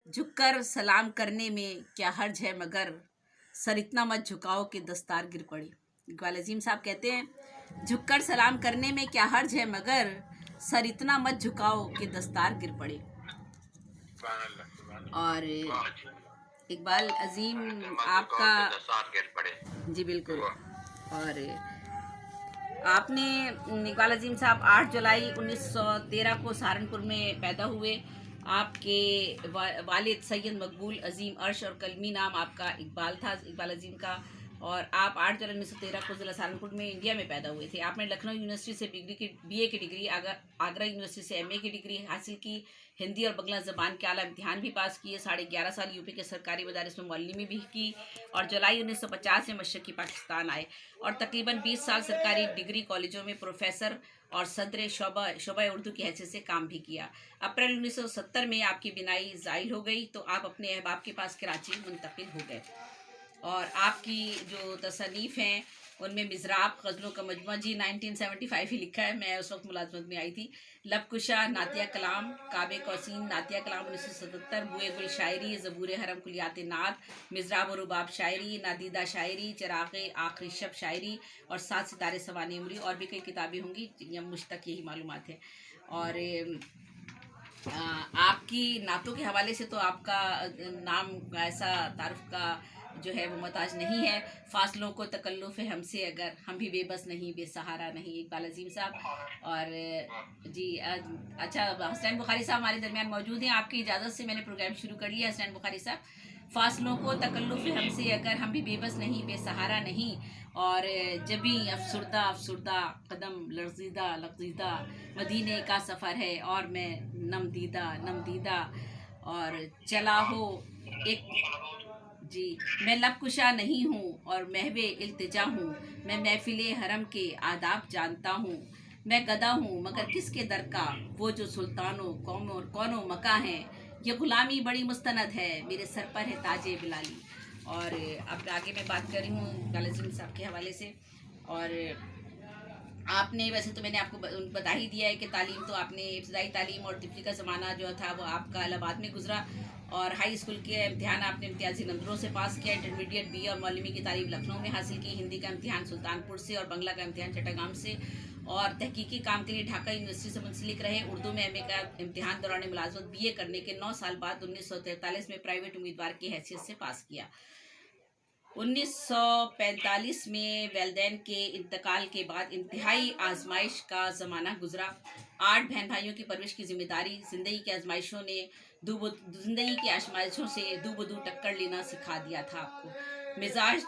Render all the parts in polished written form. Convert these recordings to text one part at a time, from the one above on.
झुक कर सलाम करने में क्या हर्ज है, मगर सर इतना मत झुकाओ कि दस्तार गिर पड़े। इकबाल अजीम साहब कहते हैं झुक कर सलाम करने में क्या हर्ज है, मगर सर इतना मत झुकाओ कि दस्तार गिर पड़े। और इकबाल अजीम आपका जी बिल्कुल। और आपने इकबाल अजीम साहब 8 जुलाई 1913 को सहारनपुर में पैदा हुए। आपके वालिद सैयद मकबूल अजीम अर्श और कलमी नाम आपका इकबाल था, इकबाल अजीम का। और आप 8 जुलाई 1913 को ज़िला सहारनपुर में इंडिया में पैदा हुए थे। आपने लखनऊ यूनिवर्सिटी से बीए की डिग्री, आगरा यूनिवर्सिटी से एमए की डिग्री हासिल की। हिंदी और बंगला ज़बान के आला इम्तिहान भी पास किए। 11.5 साल यूपी के सरकारी मदारिस में मौलवी भी की और जुलाई 1950 में मशरक़ी पाकिस्तान आए और तकरीबन 20 साल सरकारी डिग्री कॉलेजों में प्रोफेसर और सदर शोबा उर्दू की हैसियत से काम भी किया। अप्रैल 1970 में आपकी बिनाई ज़ाइल हो गई तो आप अपने अहबाब के पास कराची मुंतकिल हो गए। और आपकी जो तसनीफ़ हैं उनमें मिज़राब ग़ज़लों का मजमुआ जी 1975 ही लिखा है, मैं उस वक्त मुलाजमत में आई थी। लबकुशा, नातिया कलाम, काबे कौसीन, नातिया कलाम 1977, बुए गुल शायरी, ज़बूर हरम कुलियात नात, मिज़राब और रुबाब शायरी, नादीदा शायरी, चिराग़ आखिरी शब शायरी और 7 सितारे सवाने उमरी और भी कई किताबें होंगी, मुझ तक यही मालूमात है। और आपकी नातों के हवाले से तो आपका नाम ऐसा तारुफ का जो है वो मताज नहीं है। फासलों को तकल्लुफ़ है हमसे अगर, हम भी बेबस नहीं बेसहारा नहीं, इकबाल अजीम साहब। और जी अच्छा, हसनैन बुखारी साहब हमारे दरमियान मौजूद हैं। आपकी इजाज़त से मैंने प्रोग्राम शुरू कर लिया। हसनैन बुखारी साहब, फासलों को तकल्लुफ़ है हमसे अगर, हम भी बेबस नहीं बेसहारा नहीं, और जबी अफसुर्दा अफसुर्दा कदम लर्जीदा लर्जीदा, मदीने का सफ़र है और मैं नम दीदा, और चला हो एक जी, मैं लबकुशा नहीं हूँ और महवे इल्तिजा हूँ, मैं महफिले हरम के आदाब जानता हूँ, मैं गदा हूँ मगर किसके दर का, वो जो सुल्तानों कौनो मका हैं, ये ग़ुलामी बड़ी मुस्तनद है, मेरे सर पर है ताजे बिलाली। और अब आगे मैं बात कर रही हूँ गालिब साहब के हवाले से। और आपने वैसे तो मैंने आपको बता ही दिया है कि तालीम तो आपने इब्तदाई तालीम और तिब्बती का ज़माना जो था वो आपका इलाहाबाद में गुजरा, और हाई स्कूल के इम्तिहान आपने इम्तियाज़ी नंबरों से पास किया। इंटरमीडिएट बीए और मौलवी की तालीम लखनऊ में हासिल की। हिंदी का इम्तिहान सुल्तानपुर से और बंगला का इम्तिहान चट्टागाम से, और तहकीकी काम के लिए ढाका यूनिवर्सिटी से मुंसलिक रहे। उर्दू में एमए का इम्तिहान दौरान मुलाजमत बीए करने के 9 साल बाद 1943 में प्राइवेट उम्मीदवार की हैसियत से पास किया। 1945 में वैलदैन के इंतकाल के बाद इंतहाई आजमाइश का ज़माना गुजरा। 8 बहन भाइयों की परवरिश की जिम्मेदारी, ज़िंदगी की आजमाइशों ने ज़िंदगी की आजमाइशों से दो बदू टक्कर लेना सिखा दिया था आपको। मिजाज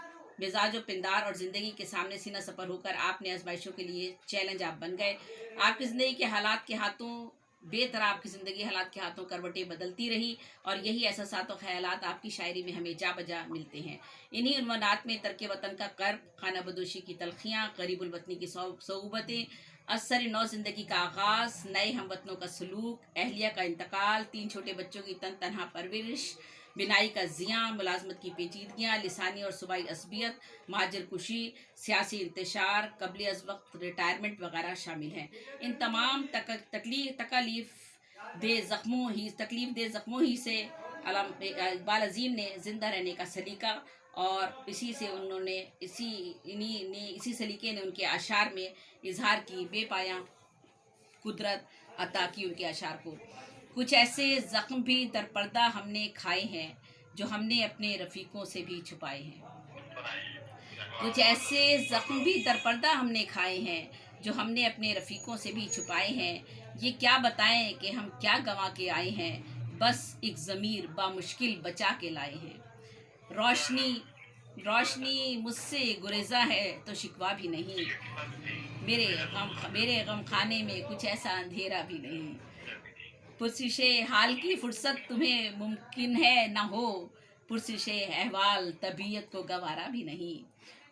और पिंदार और ज़िंदगी के सामने सीना सपर होकर आपने आजमाइशों के लिए चैलेंज आप बन गए। आपकी ज़िंदगी के हालात के हाथों बेतरह आपकी ज़िंदगी हालात के हाथों करवटें बदलती रही, और यही एहसासात और ख़यालात आपकी शायरी में हमें जा बजा मिलते हैं। इन्हीं उन्वानात में तर्क वतन का कर्ब, खाना बदोशी की तलखियाँ, करीबुल वतनी की सोबतें, असर नौ ज़िंदगी का आगाज़, नए हमवतनों का सलूक, अहलिया का इंतकाल, 3 छोटे बच्चों की तनहा परवरिश, बिनाई का ज़ियाँ, मुलाजमत की पेचीदगियाँ, लिसानी और सूबाई असबियत, महाजर कुशी, सियासी इंतशार, कबल अज़ वक्त रिटायरमेंट वगैरह शामिल हैं। इन तमाम तकलीफ़ दे ज़ख्मों ही से इकबाल अजीम ने ज़िंदा रहने का सलीका, और इसी सलीके ने उनके अशार में इजहार की बेपाया कुदरत अता की। उनके अशार को कुछ ऐसे ज़ख्म भी दरपर्दा हमने खाए हैं जो हमने अपने रफ़ीकों से भी छुपाए हैं। कुछ ऐसे ज़ख्म भी दरपर्दा हमने खाए हैं जो हमने अपने रफ़ीकों से भी छुपाए हैं। ये क्या बताएं कि हम क्या गंवा के आए हैं, बस एक ज़मीर बामुश्किल बचा के लाए हैं। रोशनी मुझसे गुरेज़ा है तो शिकवा भी नहीं, मेरे गम खाने में कुछ ऐसा अंधेरा भी नहीं। पुरसिशे हाल की फुर्सत तुम्हें मुमकिन है न हो, पुरसिशे अहवाल तबीयत को गवारा भी नहीं।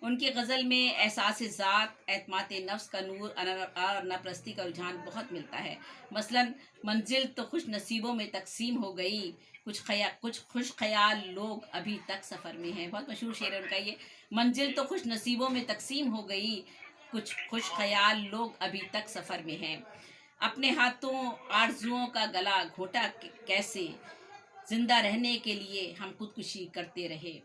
उनकी गज़ल में एहसास ज़ात, एतमाद नफ्स का नूर और नपरस्ती का रुझान बहुत मिलता है। मसलन मंजिल तो खुश नसीबों में तकसीम हो गई, कुछ खुश ख्याल लोग अभी तक सफ़र में हैं। बहुत मशहूर शेर है उनका ये, मंजिल तो खुश नसीबों में तकसीम हो गई, कुछ खुश ख्याल लोग अभी तक सफ़र में हैं। अपने हाथों आरज़ुओं का गला घोटा कैसे, जिंदा रहने के लिए हम खुदकुशी करते रहे,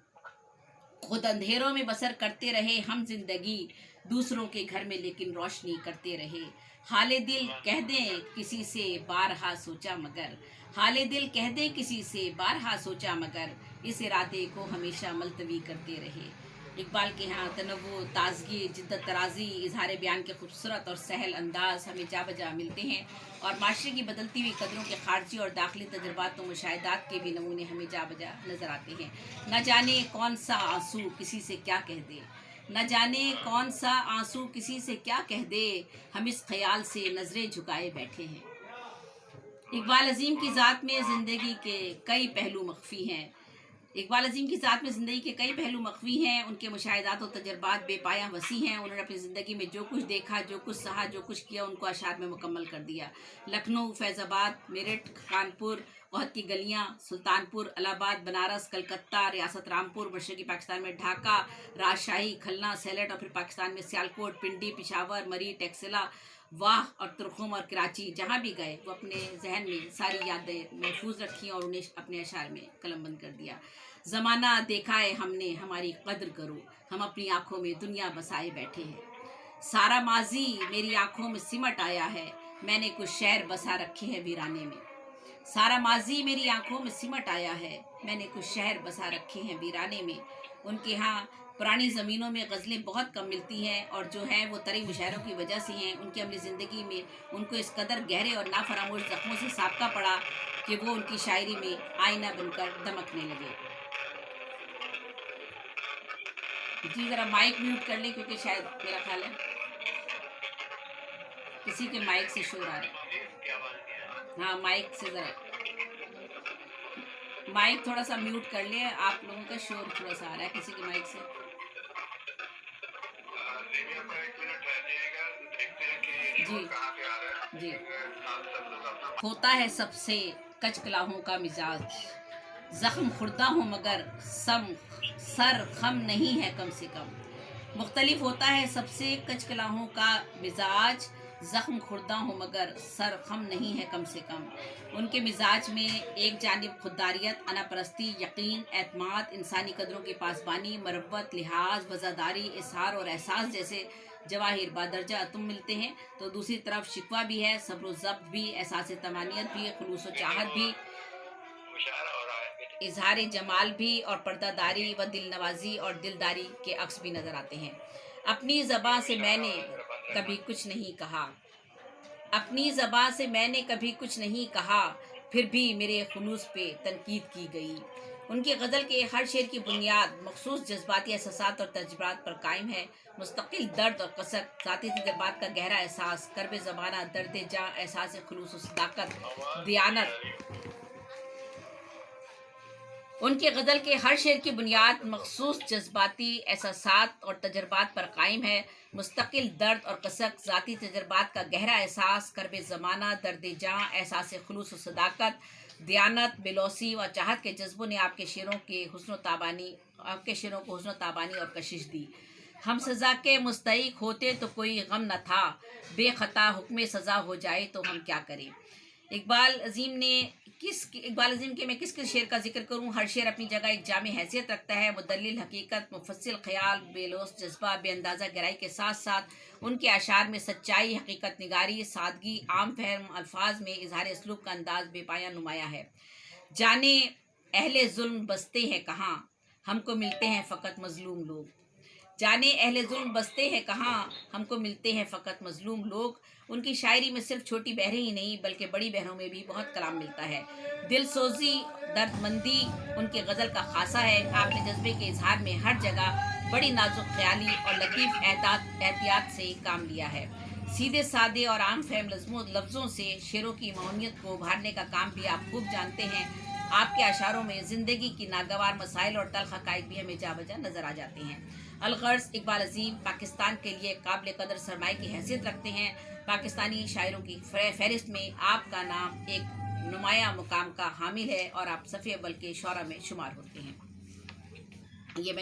खुद अंधेरों में बसर करते रहे हम जिंदगी, दूसरों के घर में लेकिन रोशनी करते रहे। हाले दिल कह दें किसी से बारहा सोचा मगर, हाले दिल कह दें किसी से बारहा सोचा मगर, इस इरादे को हमेशा मुलतवी करते रहे। इकबाल के यहाँ तनव्वु, ताजगी, जिद्दत तराजी, इजहार बयान के खूबसूरत और सहल अंदाज हमें जा बजा मिलते हैं, और माशरे की बदलती हुई कदरों के खारजी और दाखिली तजुर्बात और मुशाहिदात के भी नमूने हमें जा बजा नज़र आते हैं। न जाने कौन सा आंसू किसी से क्या कह दे, न जाने कौन सा आंसू किसी से क्या कह दे, हम इस ख्याल से नज़रें झुकाए बैठे हैं। इकबाल अजीम की ज़ात में ज़िंदगी के कई पहलू मख्फी हैं। इकबाल अजीम की ज़ात में ज़िंदगी के कई पहलू मख्फी हैं। उनके मुशाहिदात और तजर्बात बेपाया वसी हैं। उन्होंने अपनी ज़िंदगी में जो कुछ देखा, जो कुछ सहा, जो कुछ किया, उनको अशार में मुकम्मल कर दिया। लखनऊ, फैज़ाबाद, मेरठ, कानपुर, वहद की गलियाँ, सुल्तानपुर, इलाहाबाद, बनारस, कलकत्ता, रियासत रामपुर, मशरक़ी पाकिस्तान में ढाका, राजशाही, खलना, सैलट, और फिर पाकिस्तान में सियालकोट, पिंडी, पिशावर, मरी, टेक्सिला, वाह और तुरखुम और कराची, जहाँ भी गए वो अपने जहन में सारी यादें महफूज रखी और उन्हें अपने अशार में कलमबंद कर दिया। ज़माना देखा है हमने, हमारी कद्र करो, हम अपनी आँखों में दुनिया बसाए बैठे हैं। सारा माजी मेरी आँखों में सिमट आया है, मैंने कुछ शहर बसा रखे हैं वीराने में। सारा माजी मेरी आँखों में सिमट आया है, मैंने कुछ शहर बसा रखे हैं वीराने में। उनके यहाँ पुरानी ज़मीनों में गज़लें बहुत कम मिलती हैं, और जो हैं वो तरी मुशायरों की वजह से हैं। उनकी अपनी ज़िंदगी में उनको इस कदर गहरे और नाफरामोश ज़ख्मों से साबका पड़ा कि वो उनकी शायरी में आईना बनकर दमकने लगे। जी ज़रा माइक म्यूट कर लें, क्योंकि शायद मेरा ख्याल है किसी के माइक से शोर आ रहा है। हाँ, माइक से ज़रा माइक थोड़ा सा म्यूट कर लें, आप लोगों का शोर थोड़ा सा आ रहा है किसी के माइक से। जी जी। होता है सबसे कच कलाहों का मिजाज, ज़ख्म खुर्दा हो मगर सर खम नहीं है कम से कम। मुख्तलिफ होता है सबसे कच कलाहों का मिजाज, ज़ख्म खुर्दा हो मगर सर खम नहीं है कम से कम। उनके मिजाज में एक जानिब खुददारियत, अनापरस्ती, यकीन, एतमाद, इंसानी कदरों की पासबानी, मरब्बत, लिहाज, वज़ादारी, इजहार और एहसास जैसे जवाहिर बादरजा अतुम मिलते हैं, तो दूसरी तरफ शिकवा भी है, सब्र व ज़ब्त भी, एहसास तमानियत भी, खुलूस व चाहत भी, इजहार जमाल भी, और पर्दादारी व दिल नवाजी और दिलदारी के अक्स भी नज़र आते हैं। अपनी ज़बां से मैंने कभी कुछ नहीं कहा, अपनी ज़बां से मैंने कभी कुछ नहीं कहा, फिर भी मेरे खुलूस पे तनकीद की गई। उनकी गज़ल के हर शेर की बुनियाद मखसूस जज्बाती एहसासात और तजुर्बात पर कायम है। मुस्तकिल दर्द और कसक, ज़ाती तजुर्बात का गहरा एहसास, कर्ब ज़माना, दर्द जाँ, एहसास खुलूस, सदाकत, दियानत। उनके गज़ल के हर शेर की बुनियाद मखसूस जज्बाती एहसासात और तजुर्बात पर कायम है। मुस्तकिल दर्द और कसक, ज़ाती तजुर्बात का गहरा एहसास, कर्ब ज़माना, दर्द जाँ, एहसास खुलूस, सदाकत, दियानत, बेलौसी व चाहत के जज्बों ने आपके शेरों को हुस्न ताबानी और कशिश दी। हम सज़ा के मुस्तहिक होते तो कोई गम न था, बेखता हुक्म सज़ा हो जाए तो हम क्या करें। इकबाल अज़ीम के मैं किस शेर का जिक्र करूं। हर शेर अपनी जगह एक जामे हैसियत रखता है। मुदल्लिल हकीकत, मुफस्सिल ख्याल, बेलोस जज्बा, बेअंदाज़ा गहराई के साथ साथ उनके अशार में सच्चाई, हकीकत निगारी, सादगी, आम फहम अल्फाज में इजहार इसलूब का अंदाज बेपाया नुमाया है। जाने अहले जुल्म बसते हैं कहाँ, हमको मिलते हैं फ़कत मज़लूम लोग। जाने अहले जुल्म बसते हैं कहाँ, हमको मिलते हैं फ़कत मज़लूम लोग। उनकी शायरी में सिर्फ छोटी बहरें ही नहीं बल्कि बड़ी बहरों में भी बहुत कलाम मिलता है। दिल सोजी, दर्दमंदी उनकी गज़ल का खासा है। आपने जज्बे के इजहार में हर जगह बड़ी नाजुक ख्याली और लतीफ़ एहतियात से काम लिया है। सीधे सादे और आम फहम लफ्ज़ों से शेरों की मौनियत को उभारने का काम भी आप खूब जानते हैं। आपके अशारों में ज़िंदगी की नागवार मसाइल और तल्ख़ हक़ाइक़ भी हमें जा बजा नज़र आ जाते हैं। अलगर्ज़ इकबाल अज़ीम पाकिस्तान के लिए काबिल कदर सरमाए की हैसियत रखते हैं। पाकिस्तानी शायरों की फहरिस्त में आपका नाम एक नुमाया मुकाम का हामिल है और आप सफ़े अव्वल के शौरा में शुमार होते हैं। ये